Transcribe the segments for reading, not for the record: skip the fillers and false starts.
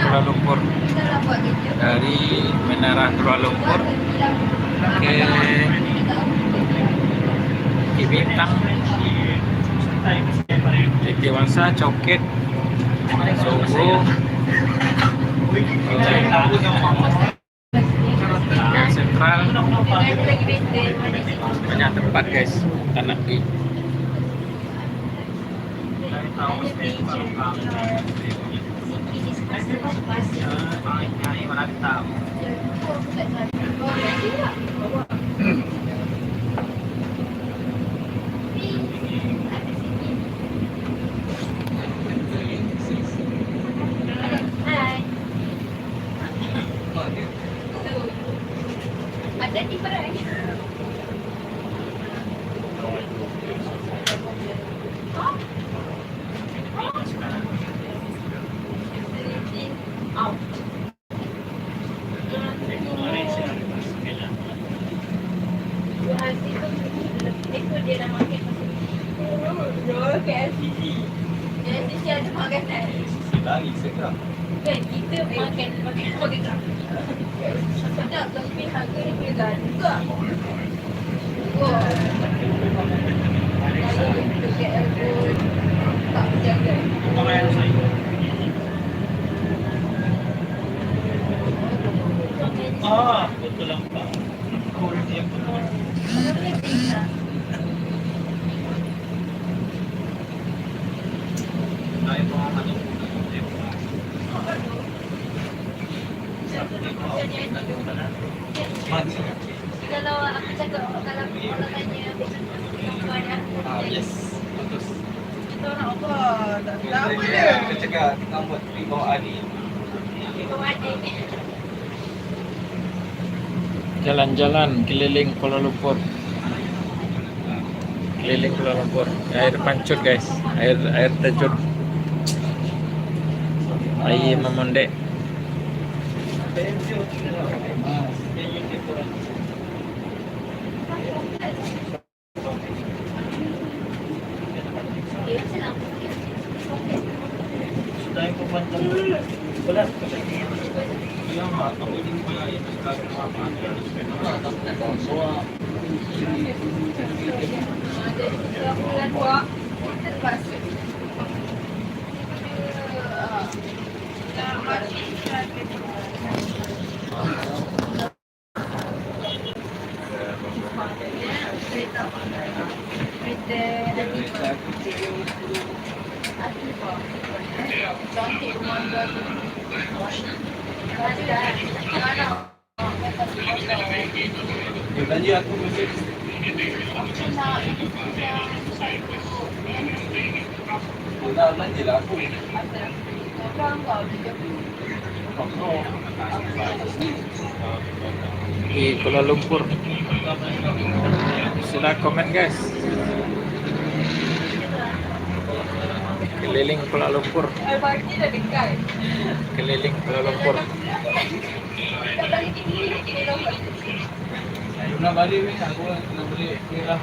Kuala Lumpur. Dari Menara Kuala Lumpur ke Bintang, Dewasa, Coket, Sogo, Sentral, banyak tempat guys kita nak pergi. Ada di Perai. Ada makanan. Lari sekarang. Kan kita makan sedap tapi harga dia berbeza juga. Wah. Kalau kita KL pun tak berjaga. Betul lah Pak. Korang yang betul. Kalau aku cakap kalau orang tanya Yes. Betul. kita orang apa? Tak Apa dia? Dia cakap kita buat pergi bawa adik. Bawa adik. Jalan-jalan keliling Kuala Lumpur. Keliling Kuala Lumpur. Air pancut guys. Air terjun. Air memondek. Sudah yang pemantau belas yang apa ini yang sekarang apa cantik rumah tu. dia belanja aku mesti nak belanja lah aku Di Kuala Lumpur. Sila komen guys. Keliling Kuala Lumpur. Pagi dah dekat. Keliling Kuala Lumpur. nak balik ni aku nak balik kira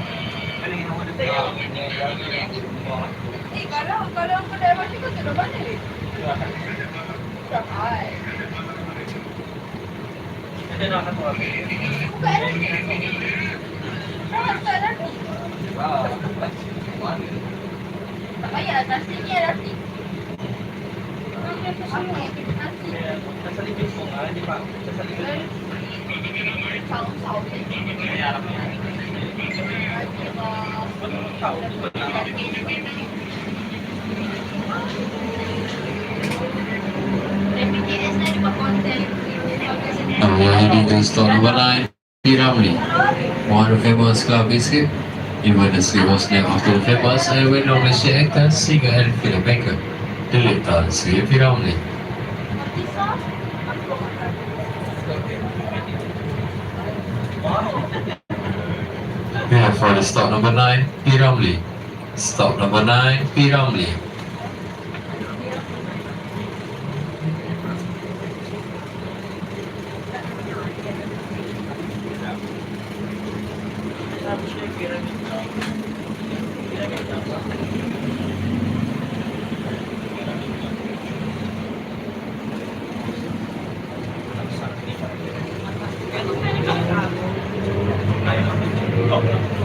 Kalau kau dah macam tu dah balik. Sampai. ada nak satu lagi Bukan dah. Tak dah. Tak payah nasi ni nasi. Nasi. Sali bising aja Pak. Sali bising. Saus. Ya, tahu. BPJS ni ada konten. We are heading to store number 9, Piramli. One famous club biscuit. Even the sleep was named after the famous and well-known Malaysian actor, singer and filmmaker, Dilip Sri Piramli. We have for the stop number 9, Piramli. Stop number 9, Piramli.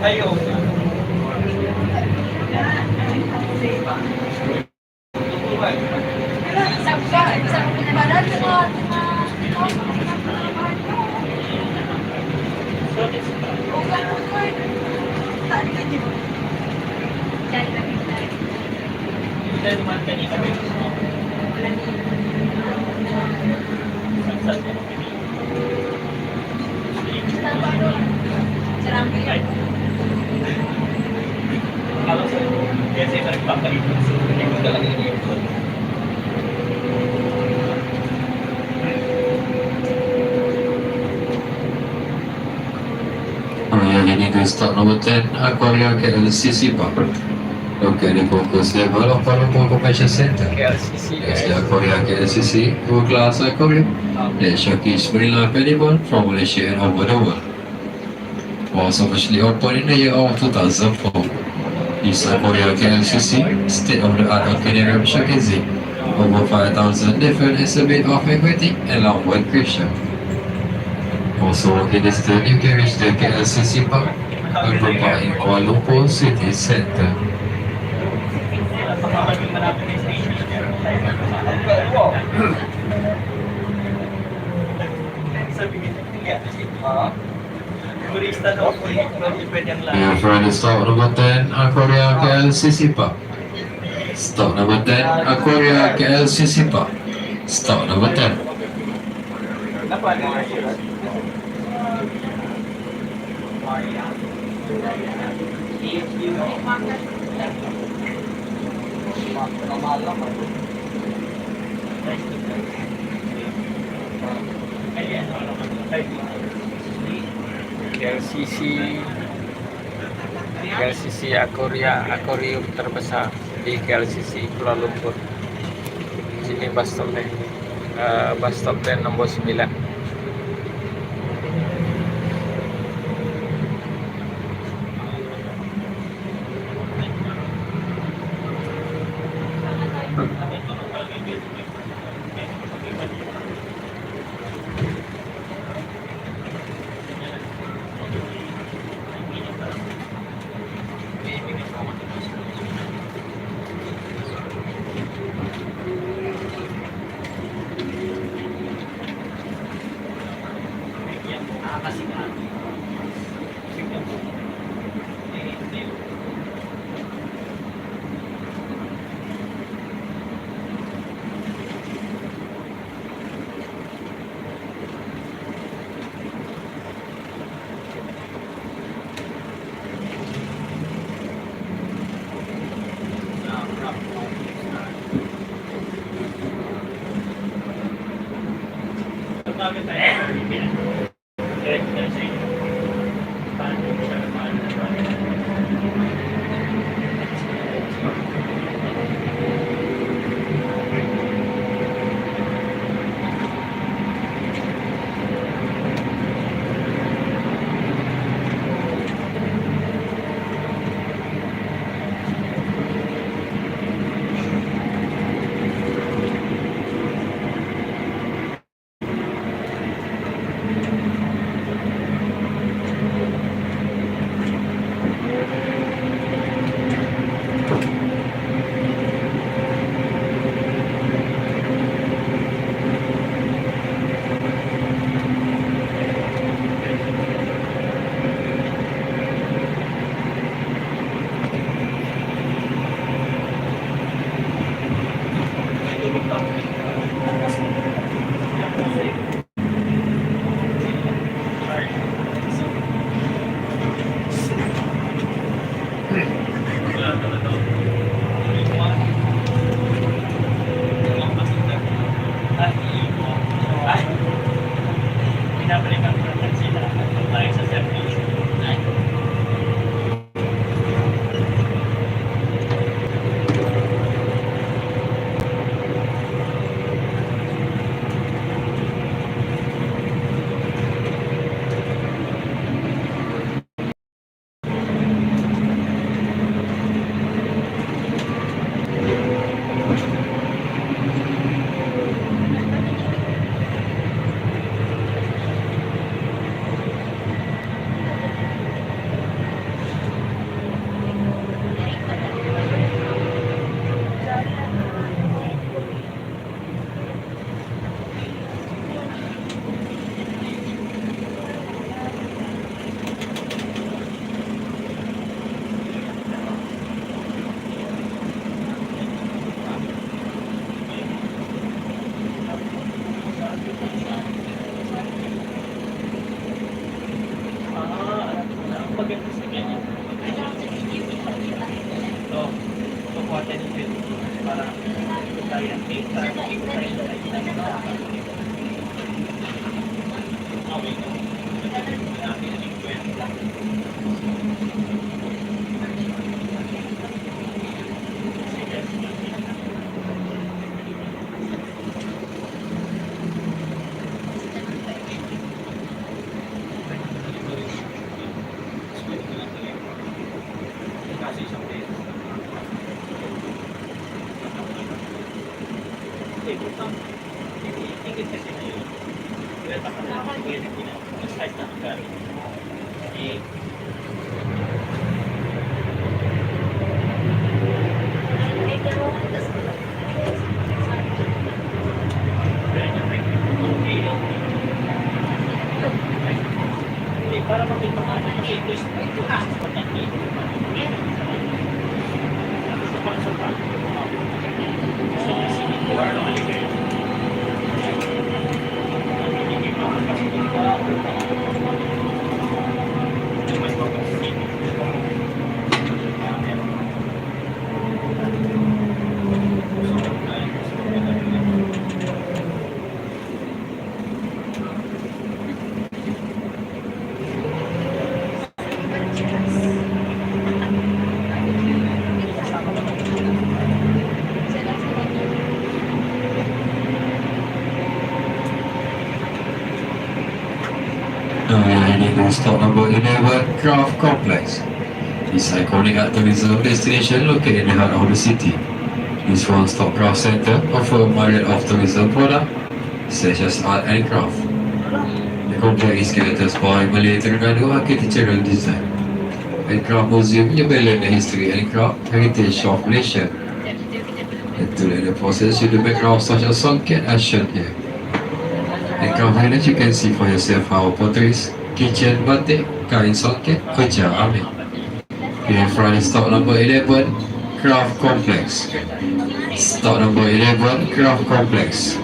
Ayaw. Isa ko pinabalan mo. Ugan mo ko. Tani ka dito. Diyan ka dito. Hindi naman kanina. Wala ni. Sarang ka. Kalau sa kasi nagpapalit sa hindi ko talaga yung Ini to start number 10, Aquaria KLCC Park. Located in Focus Level of Kuala Lumpur Convention Center. KLCC Yes, the guys. Aquaria KLCC, world class aquarium that showcase marine life animal from Malaysia and over the world. Was officially opened in the year of 2004. This Aquaria KLCC, state-of-the-art aquarium showcasing over 5,000 different exhibits of aquatic and land creation. Also, in this turn, you can reach the KLCC Park, Beberapa in Kuala Lumpur City Center. malapit na station. Sabi niya, turista daw po yung pwede ang Yeah, for the stop number 10, Aquaria KLCC Park. Stop number 10, Aquaria KLCC Park. Stop number 10. KLCC Aquarium terbesar di KLCC Kuala Lumpur. Sini bus stop dan nomor 9. Hindi, butang tingin kasi na yun. Kaya takot na ako yung size na magkari. Eh, para makita ka na kasi ito is patati. Sa so, sinikuha na maligay. Stop number 11, Craft Complex. This iconic tourism destination located in the heart of the city. This one-stop craft center offers a myriad of tourism products such as art and craft. The complex is characterized by Malay Terengganu architectural design. The Craft Museum blends the history and craft heritage of Malaysia. And during the process, you do make crafts such as songket as shown here. In craft village, you can see for yourself how potteries, kitchen, batik, kain songket, kerja ambil. In front is stock number 11, Craft Complex. Stock number 11, Craft Complex.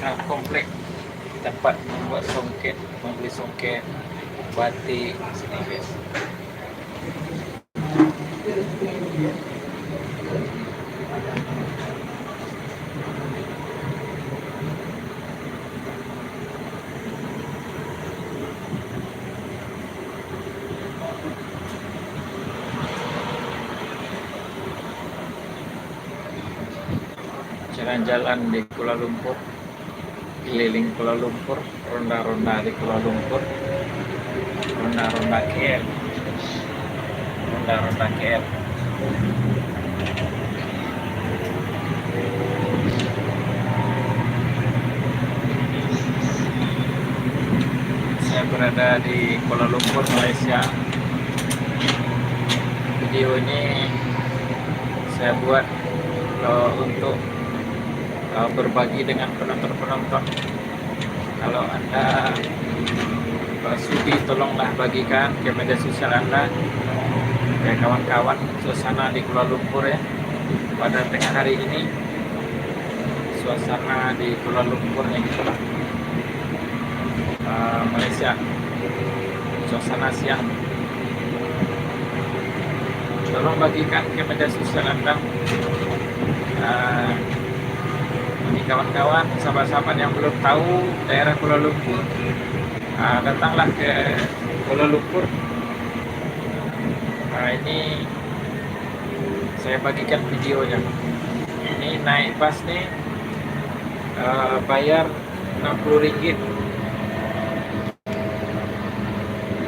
Craft Complex, tempat membuat songket, membeli songket, batik sini guys. Jalan-jalan di Kuala Lumpur, keliling Kuala Lumpur, ronda-ronda di Kuala Lumpur, ronda-ronda KL, ronda-ronda KL. Saya berada di Kuala Lumpur, Malaysia. Video ini saya buat untuk berbagi dengan penonton-penonton. Kalau Anda sudi, tolonglah bagikan ke media sosial Anda, ke kawan-kawan suasana di Kuala Lumpur ya. Pada tengah hari ini, suasana di Kuala Lumpur yang Malaysia, suasana siang. Tolong bagikan ke media sosial Anda. Ini kawan-kawan, sahabat-sahabat yang belum tahu daerah Kuala Lumpur, datanglah ke Kuala Lumpur. Ini saya bagikan videonya. Ini naik bus nih, bayar RM60,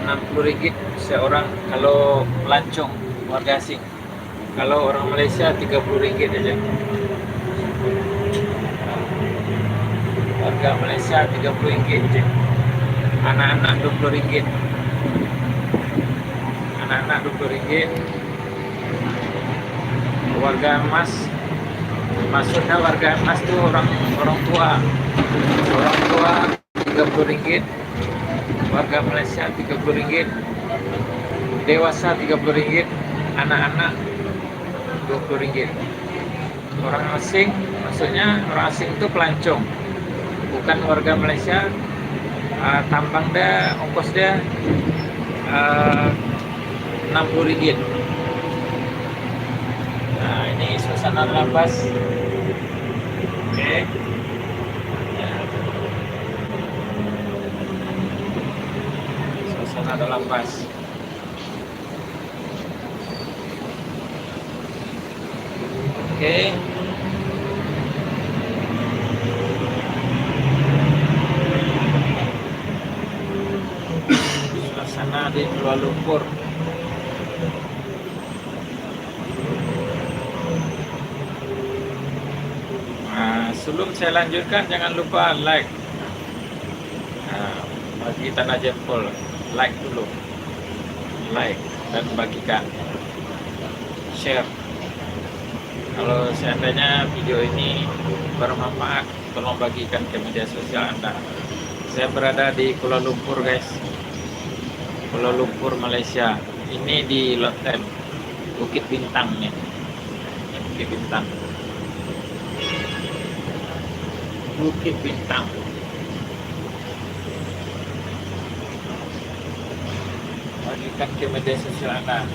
RM60 seorang kalau pelancong warga asing. Kalau orang Malaysia RM30 aja. Warga Malaysia RM30 aja. Anak-anak RM20. Anak-anak RM20. Warga emas, maksudnya warga emas itu orang tua. Orang tua RM30. Warga Malaysia RM30. Dewasa RM30. Anak-anak RM20. Orang asing, maksudnya orang asing itu pelancong, bukan warga Malaysia. Tambang dia, ongkos dia RM60. Nah, ini suasana dalam bus. Oke. Suasana dalam bus. Oke. Suasana di Kuala Lumpur. Sebelum saya lanjutkan, jangan lupa like. Bagi tanda jempol, like dulu, like dan bagikan, share. Kalau seandainya video ini bermanfaat, tolong bagikan ke media sosial Anda. Saya berada di Kuala Lumpur, guys. Kuala Lumpur, Malaysia. Ini di Loten, Bukit Bintang nih. Bukit Bintang. Bukit Bintang. Bagikan ke media sosial Anda.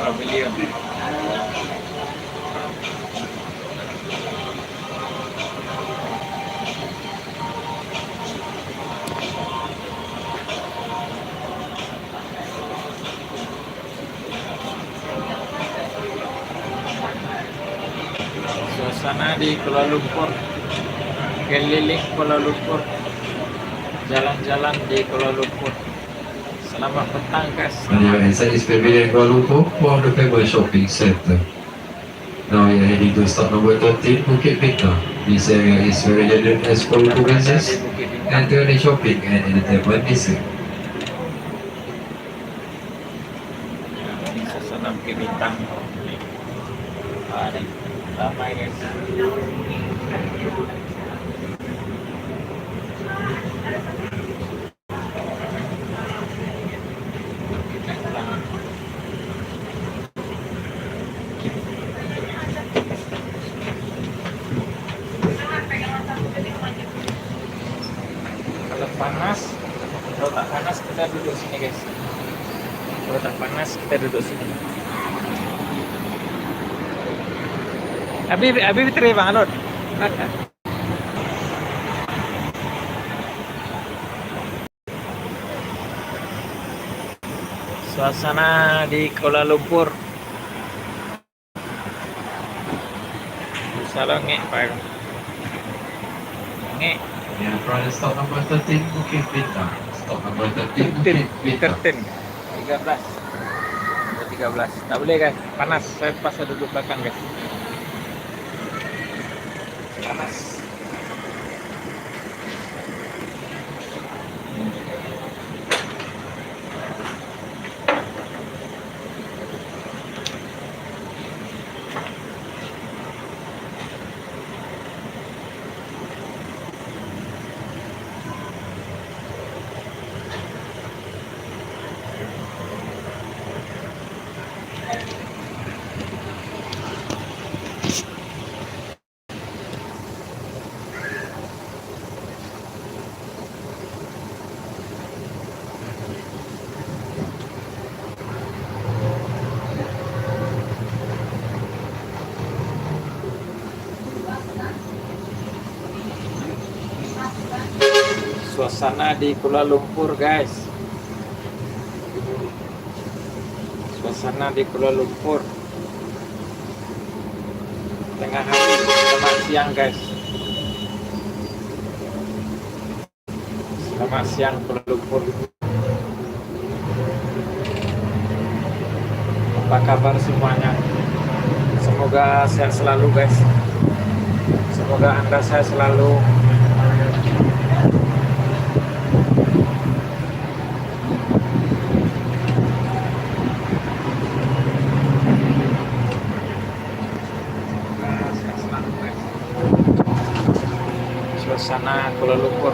Pavilion. Suasana di Kuala Lumpur, keliling Kuala Lumpur, jalan-jalan di Kuala Lumpur. Selamat petang, guys. And you're inside this pavilion in Kuala Lumpur, one of the famous shopping centre. Now you're heading to stop number 13, Bukit Bintang. This area is very generous as Kuala Lumpur business and to the shopping and entertainment district. Ini suasana Bukit Bintang. Ini ramai, guys. Kalau panas, kalau tak panas kita duduk sini, guys. Kalau tak panas kita duduk sini. Abi terima Alod. Suasana di Kuala Lumpur. Salah ngek Pak. Ngek. Yeah, from the stop number 13, Bukit Bintang. Stop number 13, Bukit Bintang. 13. 13. 13. Tak boleh, guys. Panas. Saya pasal duduk belakang, guys. Panas. Suasana di Kuala Lumpur, guys. Suasana di Kuala Lumpur. Tengah hari, selamat siang, guys. Selamat Selamat siang Kuala Lumpur. Apa kabar semuanya? Semoga sehat selalu guys. Semoga Anda sehat selalu. Semoga sehat selalu guys. Suasana Kuala Lumpur.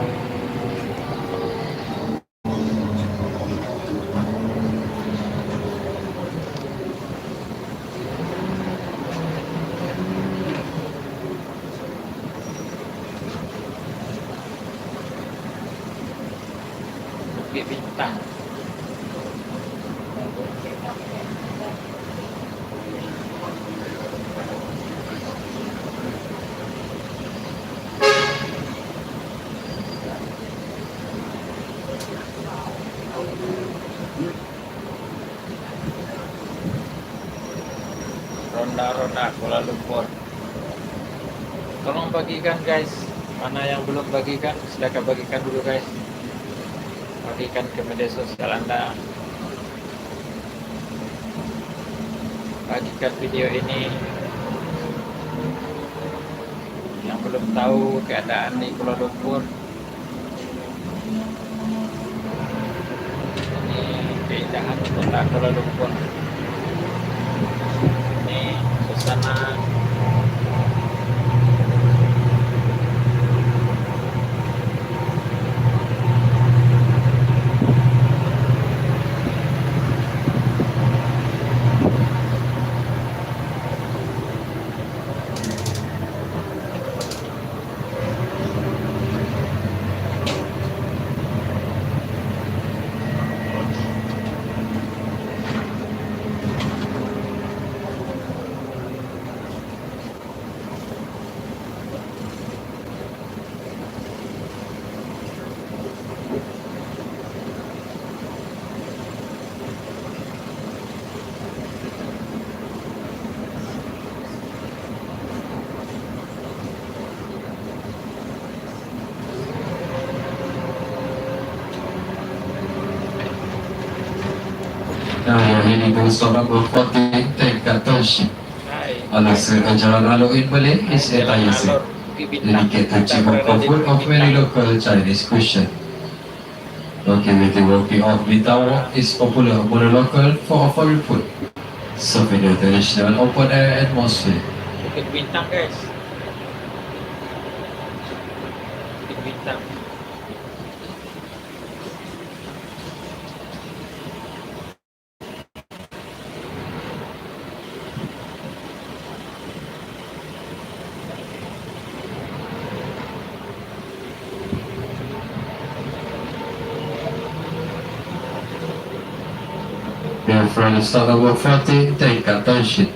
Bukit Bintang. Ronda-ronda Kuala Lumpur. Tolong bagikan guys. Mana yang belum bagikan, silakan bagikan dulu guys. Bagikan ke media sosial Anda. Bagikan video ini. Yang belum tahu keadaan di Kuala Lumpur. Ini keindahan kota Kuala Lumpur. Ini suasana Now we're heading to stop number 14, Tengkat Township. Alas jalan alur in Malay is Etayasi, dedicated to Cibangkau food of many local Chinese cuisine. Located working off Bintang is popular among the local for offering food, serving the traditional open air atmosphere. Bukit Bintang guys. Bukit Bintang. We're from stop number 14, Tengkat Township.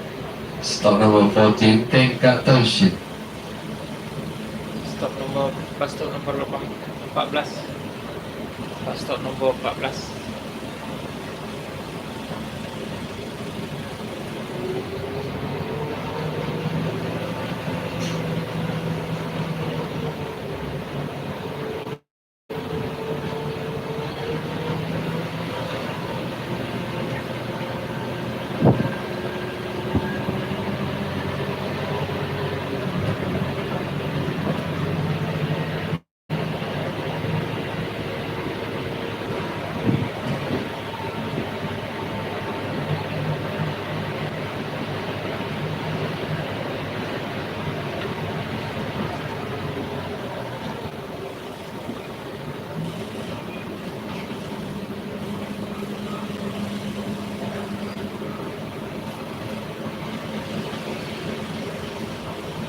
Stop number 14, Tengkat Township. Bus stop nomor 14. Bus stop nomor 14.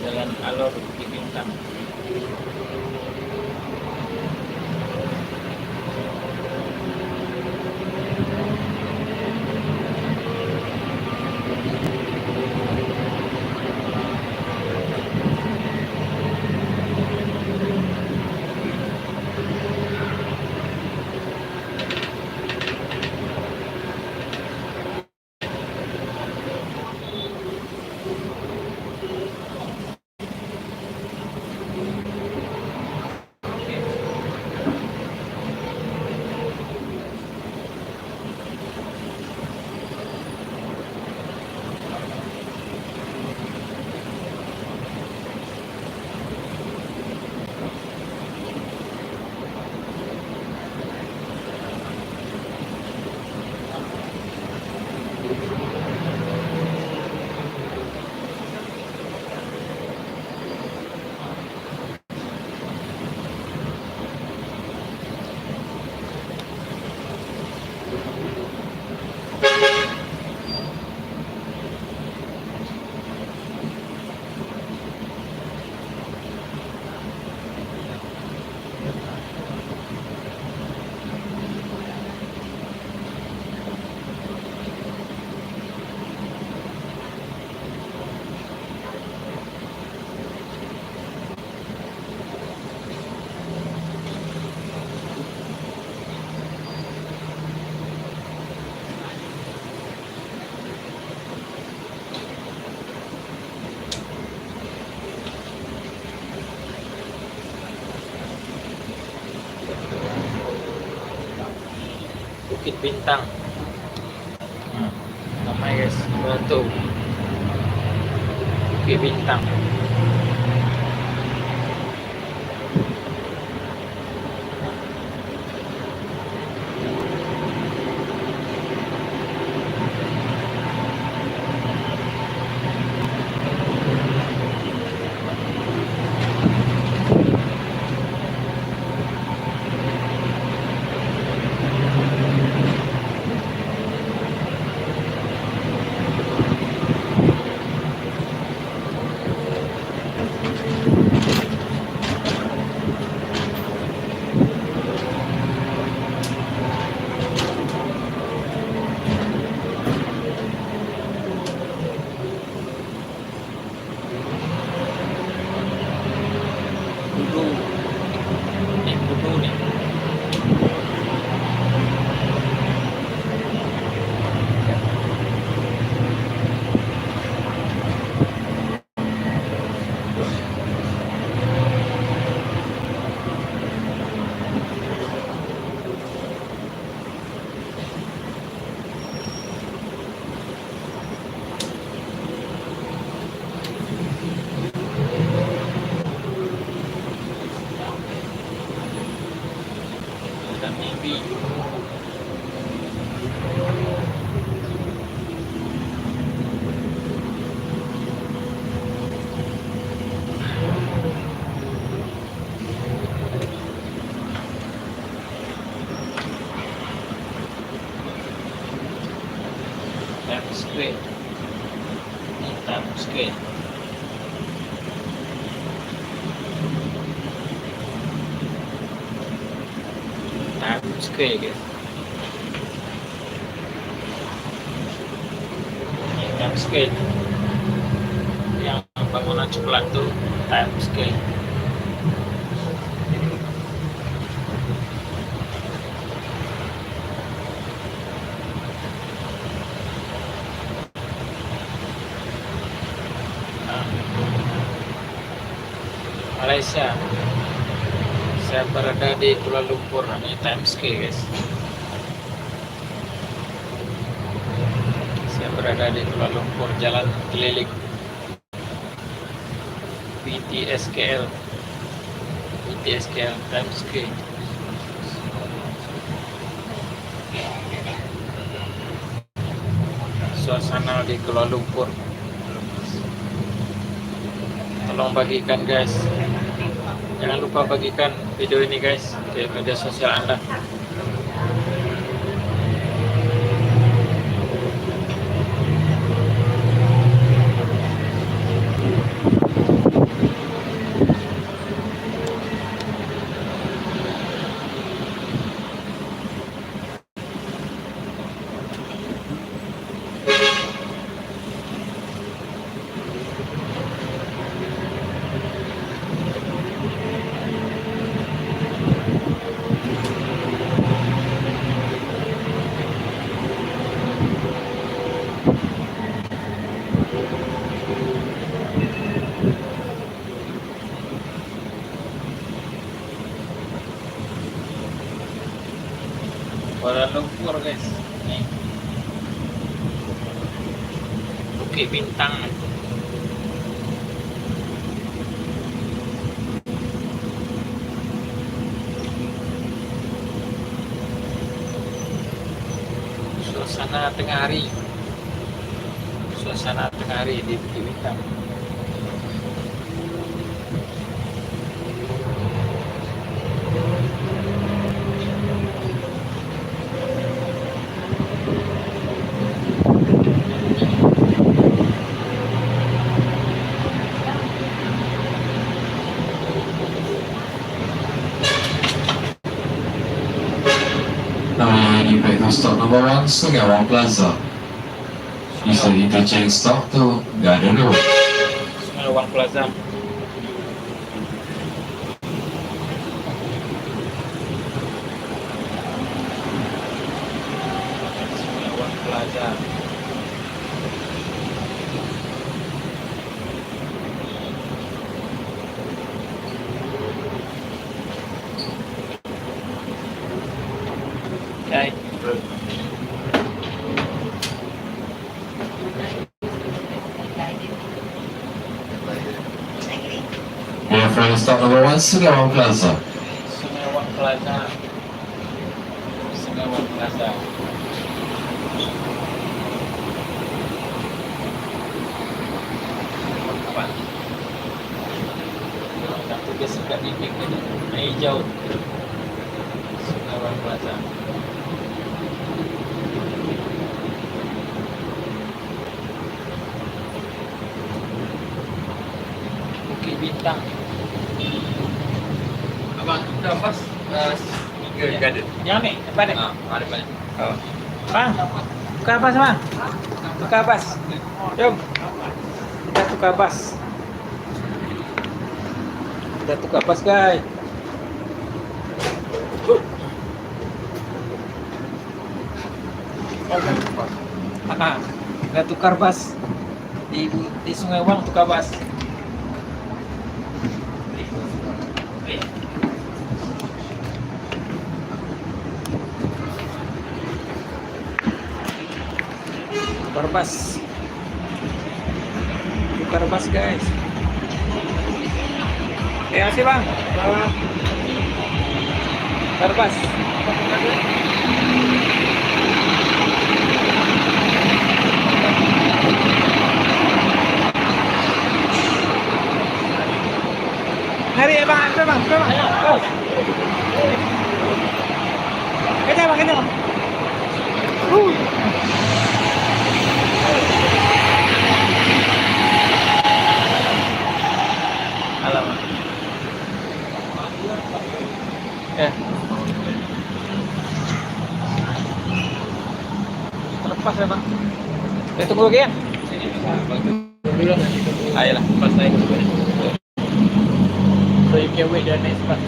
Jalan alur Bukit Bintang. Bukit Bintang. Nah, namanya guys, batu Bukit Bintang. Kudu, ini kudu nih. Ada mimpi. Times Square. Ini Times Square. Times Square guys. Ini Times Square. Yang bangunan coklat tuh Times Square. Nah, Malaysia. Saya berada di Kuala Lumpur, ini Times Square guys. Saya berada di Kuala Lumpur, jalan keliling BTSKL Times Square. Suasana di Kuala Lumpur. Tolong bagikan guys. Jangan lupa bagikan video ini guys ke media sosial Anda. Kuala Lumpur guys, nih Bukit Bintang. Suasana tengah hari. suasana tengah hari di Bukit Bintang. You pick up stop number 1, Sungawang Plaza. Use the interchange stop to Garden Road. Sungawang Plaza. Sungawang Plaza. Okay. Yeah, from stop number 1, Sungawang Plaza. Sungawang Plaza. Sungawang Plaza. Apa? Satu biasa kat dinding ni. Hijau. Sungawang Plaza. Bukit Bintang. Abang, kita pas Eagle Garden. Yang ni, depan ni. Ada banyak. Oh. Bang, tukar bas bang. Tukar bas. Jom. Kita tukar bas. Kita tukar bas guys. Kita tukar bas di Sungai Wang, tukar bas. Tukar bas. Tukar bas guys. Terima kasih bang. Tukar bas. Hari ya bang, bang, bang. Oh. Kejar bang, kejar bang. Alamak. Terlepas ya bang. Tunggu lagi ya. Ayolah, pas naik. So you can wait the next bus.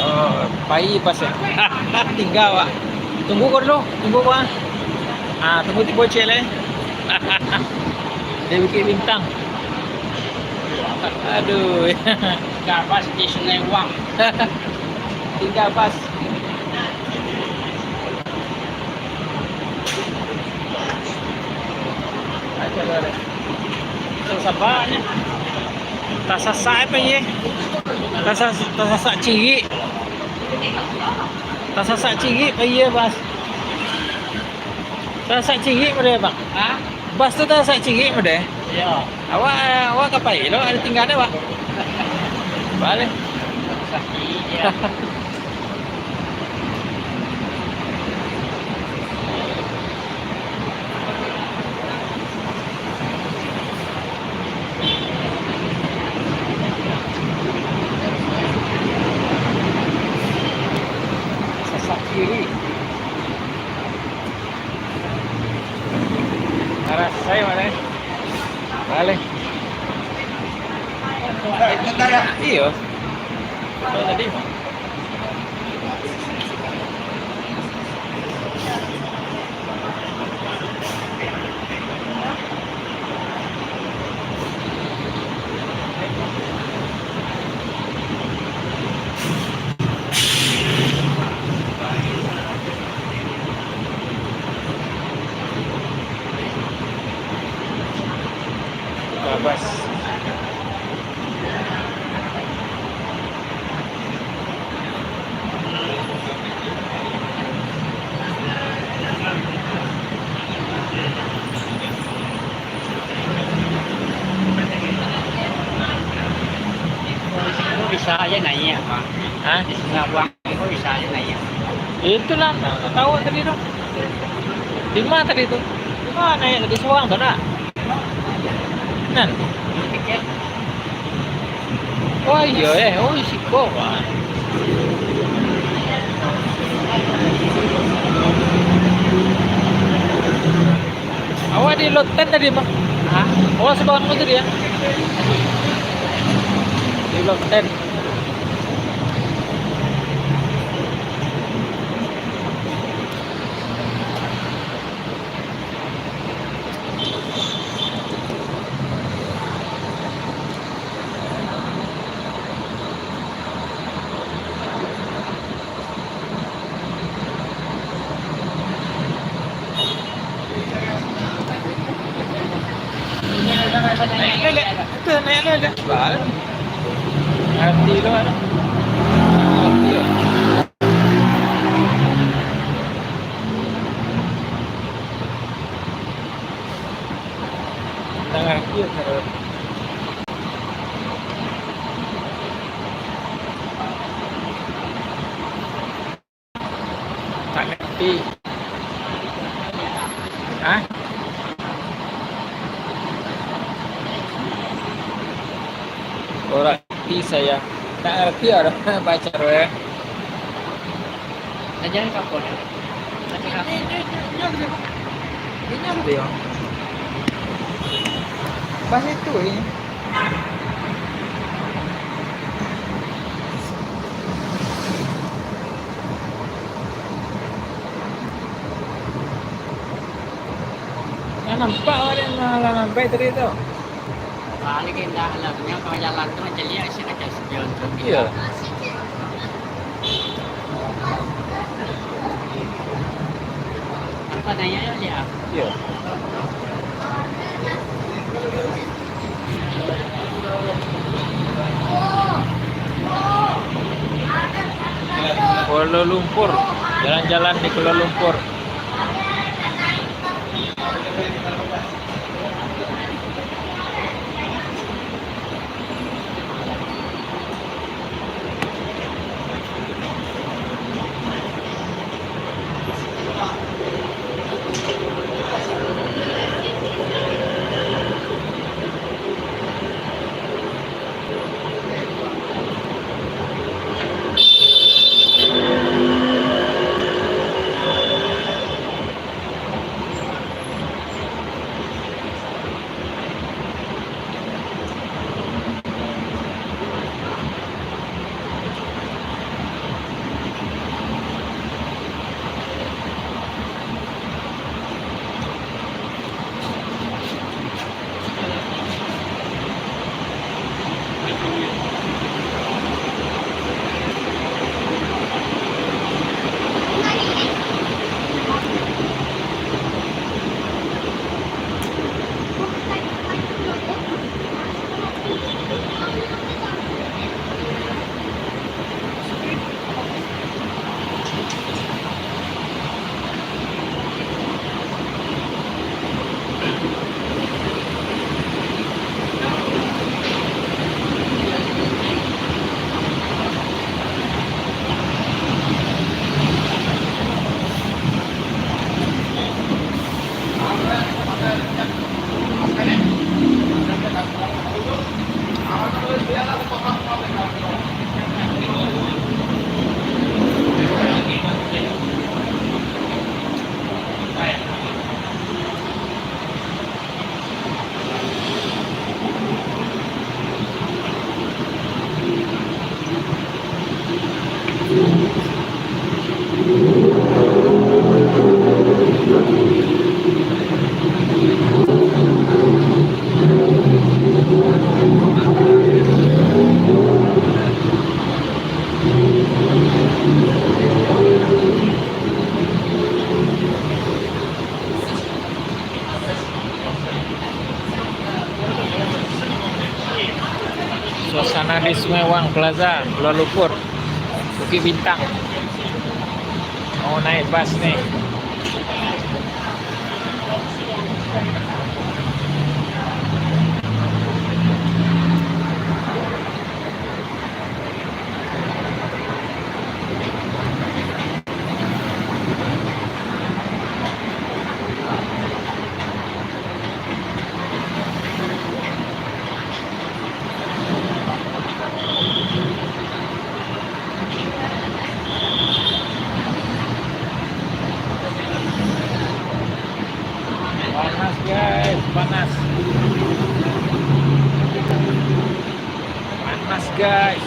Oh, pagi pas ya. Tinggal pak. Tunggu kau dulu, tunggu bang. Tunggu tiba cek lah. Dia Bukit Bintang. Aduh. Tinggal pas di Sungai Wang. Tinggal pas. Sabarnya. Tak sasak apa ye? Tak sasak ciri. Tak sasak ciri apa ye bas? Tak sasak ciri pada bang? Bas tu tak sasak ciri pada? Ya. Awak kapai lo ada tinggal ada pak? Balik. Sakit ya. Kiri arah saya mana? Balik. Iya. Kalau tadi mah. Bas. Hah? Nggak buang itu bisa aja naik. Itulah, nggak tahu tadi tuh. Di mana tadi tuh? Di mana ya? Di Sewang tuh, nak? Nan. Tiket. Oh iya, oh isi bawah. Awak di lot 10 tadi, Bang? Hah? Oh, sebangun tadi ya? Di lot 10. Naik lele. Itu naik lele. Balik. Hati lo ada. Hati lo. Tengah dia terus. Tak ngerti. Hah? Orang ngerti saya. Tak ngerti orang pacar ya. Ajaran kapal. Tapi apa? Ini apa ya? Pas itu ini. Nah, nampak orang yang nampak tadi itu. Balik indah alamnya kalau jalan tuh aja lihat sih aja sejalan tuh. Iya. Apa nanya ya dia? Iya. Kuala Lumpur, jalan-jalan di Kuala Lumpur. Suasana di Smewang Plaza, Kuala Lumpur, Bukit Bintang. Mau naik bus nih. panas. Panas guys.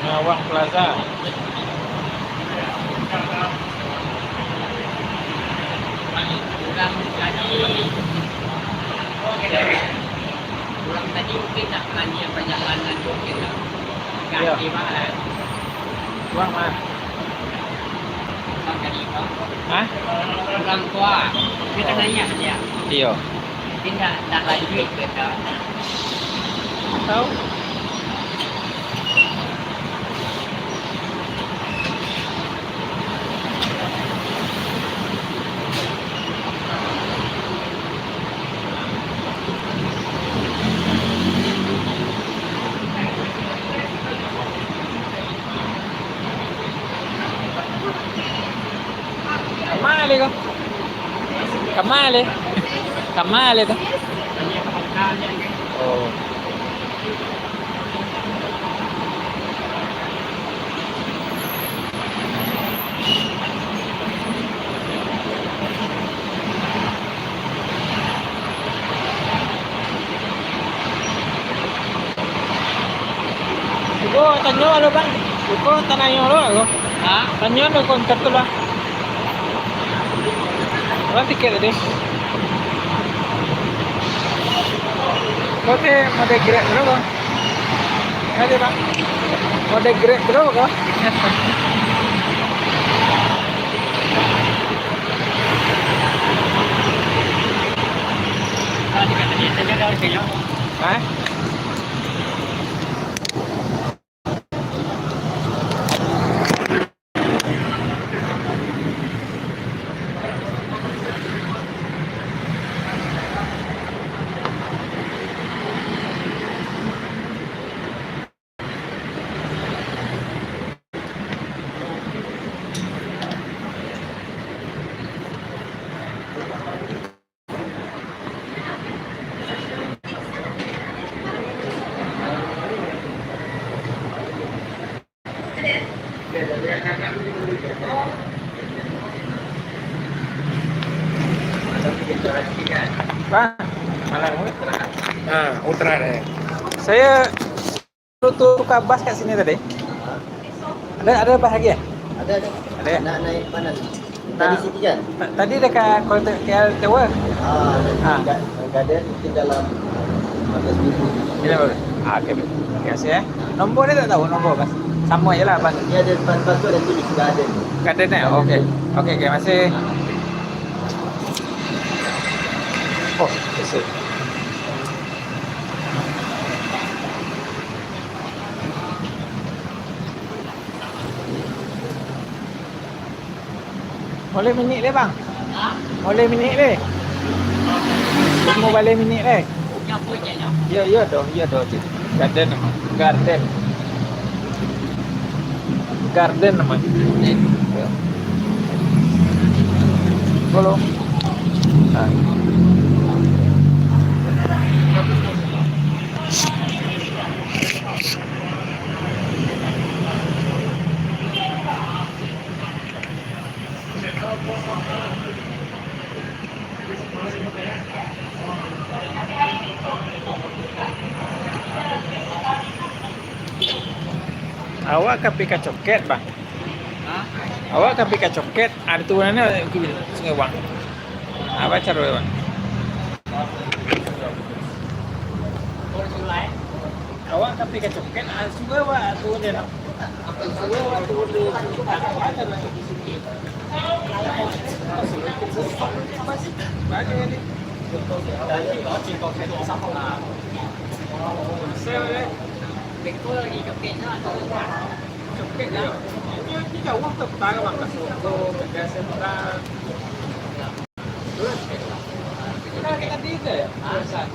Senawang Plaza. Pulang tadi mungkin tak lagi yang perjalanan mungkin tak. Ya. Ganti mana? Uang mah. Pulang tadi Pak. Hah? Pulang tua. Kita nanya saja. Iya. Tidak tak lagi duit kita. Tahu? Kamali ko. Kamali. Kamali to. Oh. Ibu tanyo ano bang? Ibu tanayo lo ako. Ha? Tanyo no kontak to lah. Wala tiket tadi. Kote mode grade berapa? Ada bang? Mode grade berapa kau? Kalau dikata dia saja dah harganya. Hah? Bang, Malang Utara. Ah, Utara deh. Saya tutup bus kat sini tadi. Ada bus lagi ya? Ada. Ada ya? Nak naik mana? Nah. Tadi City kan? Tadi dekat KL Tower. Ah. Garden mungkin dalam 15 minit. Ini bagus. Ah, oke. Terima kasih ya. Nomor dia tak tahu nombor bas. Sama aja lah bas. Dia ada depan tu ada tulis garden. Garden ya? Oke. Oke, terima kasih. Oh, kasih. Boleh minit deh bang? Boleh minit deh? Mau balik minit deh? Punya punya. Ya dong, ya dong. Garden nama. Garden. Garden nama. Ya. Belum. Nah. Awak ke pika coket bang? Ha? Awak ke pika coket? Ada turunannya sungai bang. Apa cara bang? Awak ke pika coket? Ada sungai bang turunnya. Sungai bang turun Bagi ni. Betul lagi kepeknya atau enggak? Coket ni. Ini jauh ke utara bang. Ke sentra. Tadi Enggak ya?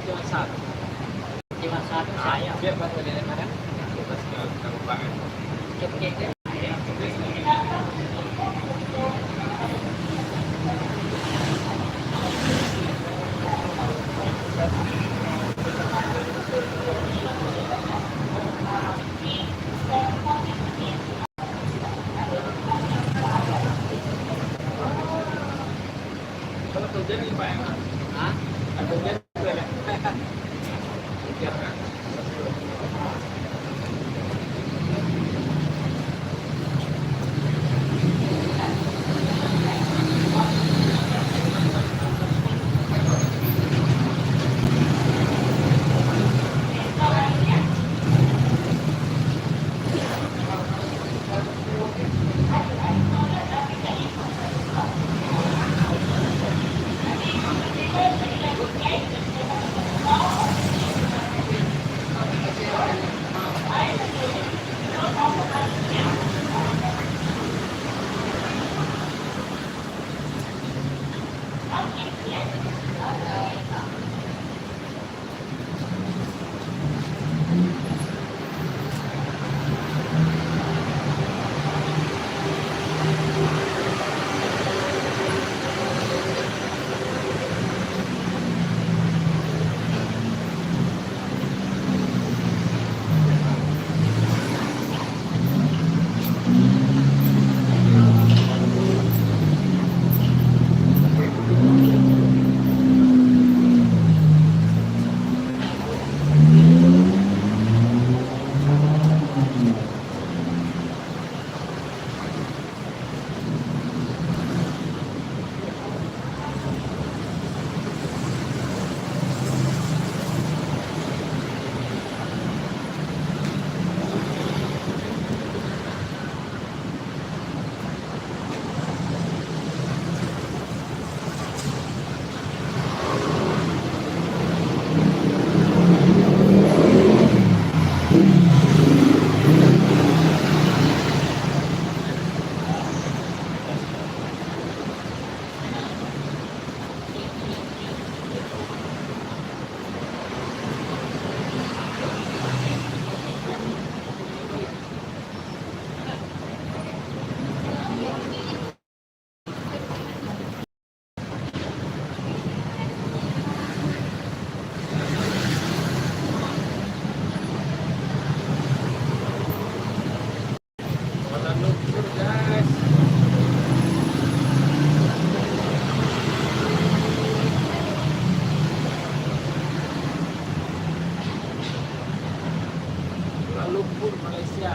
Cuma satu. Cuma satu saya. Dia baru dari mana? Bebas ke kabupaten. Cek. Kalau kerja di Pak ya? Hah? Kerja juga ya? Iya kan? Kuala Lumpur guys. Kuala Lumpur, Malaysia.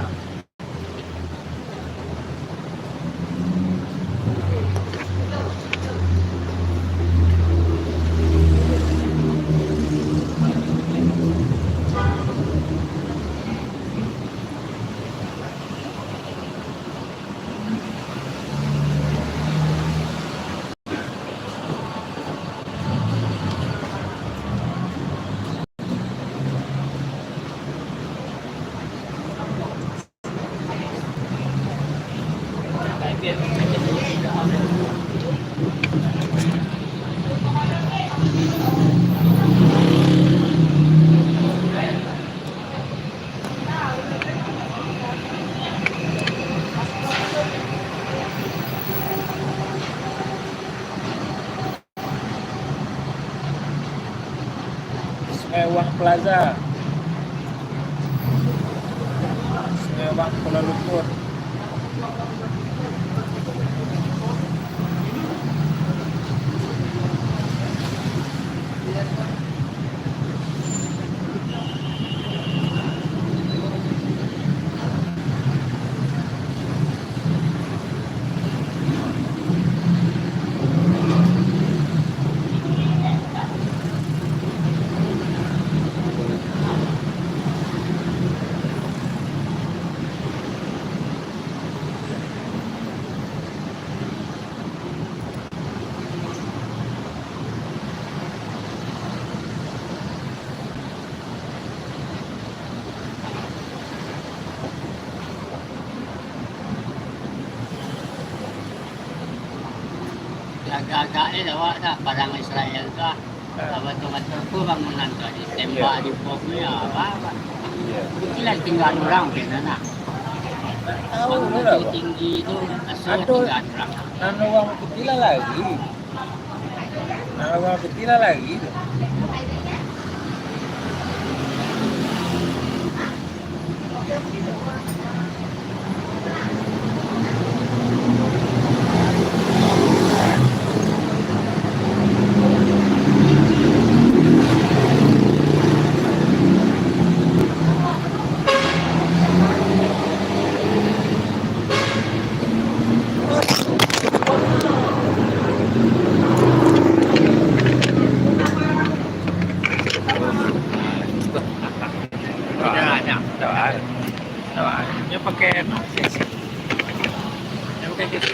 Sungai Wang Plaza. Sungai Wang Kuala Lumpur. Agak-agak ni dawa dah barang Israel tu. Betul-betul ku bangunan tadi tembak di pokoknya apa. Iya. Kecil tinggal orang benar. Tahu Bangunan lah. tinggi tinggi itu asal Aduh. tinggal orang. Nano uang kecil lagi. Nano uang kecil lagi. Tidak ada. Dia pakai dia pakai gitu.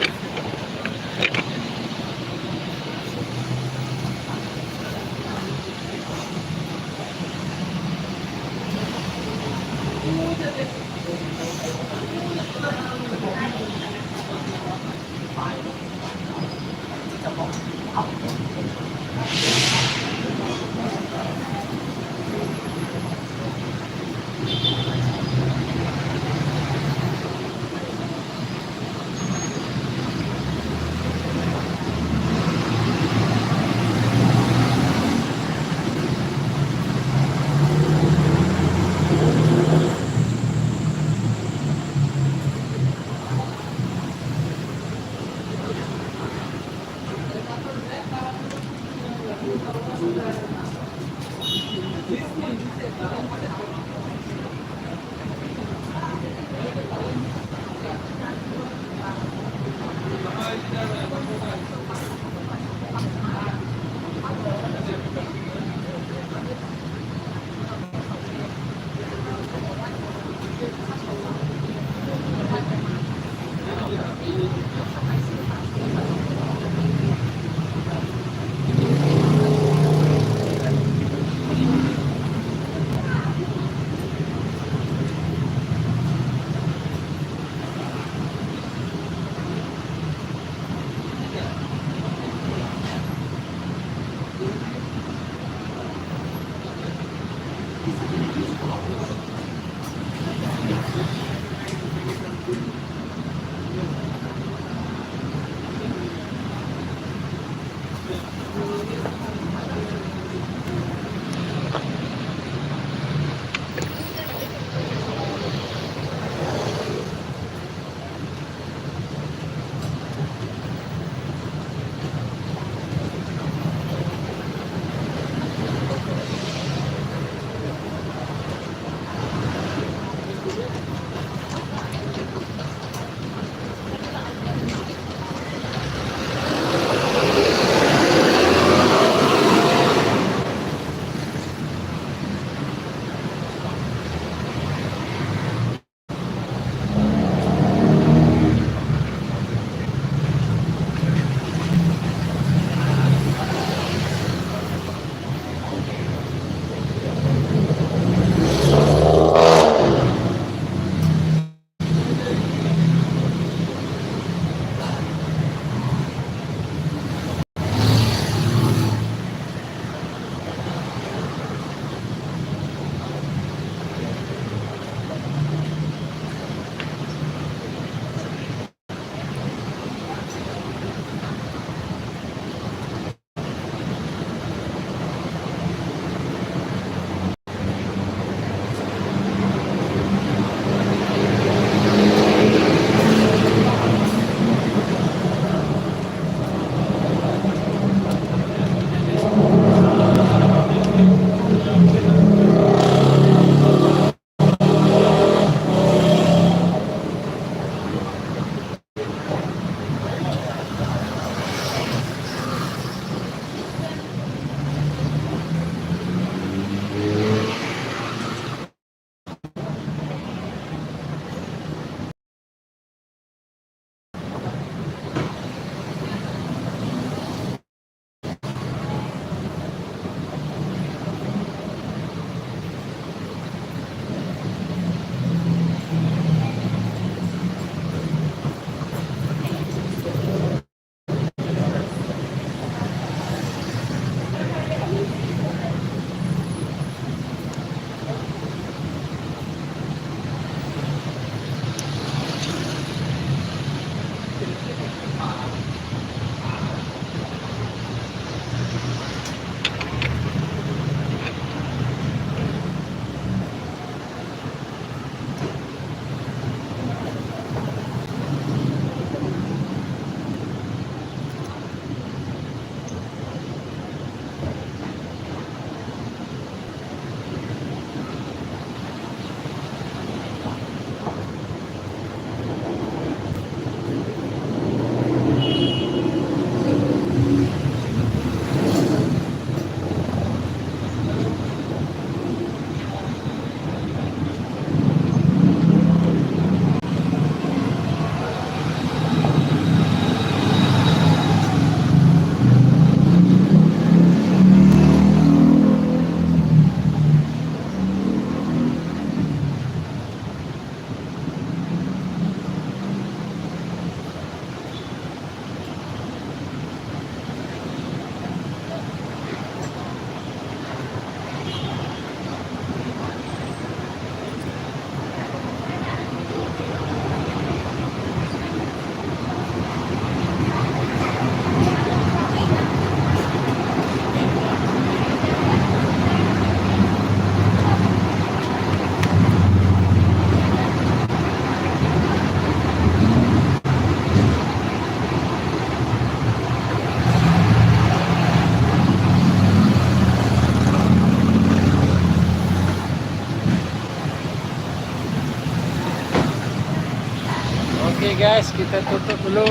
Oke guys, kita tutup dulu.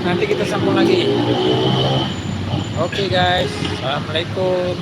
Nanti kita sambung lagi. Oke guys, assalamualaikum.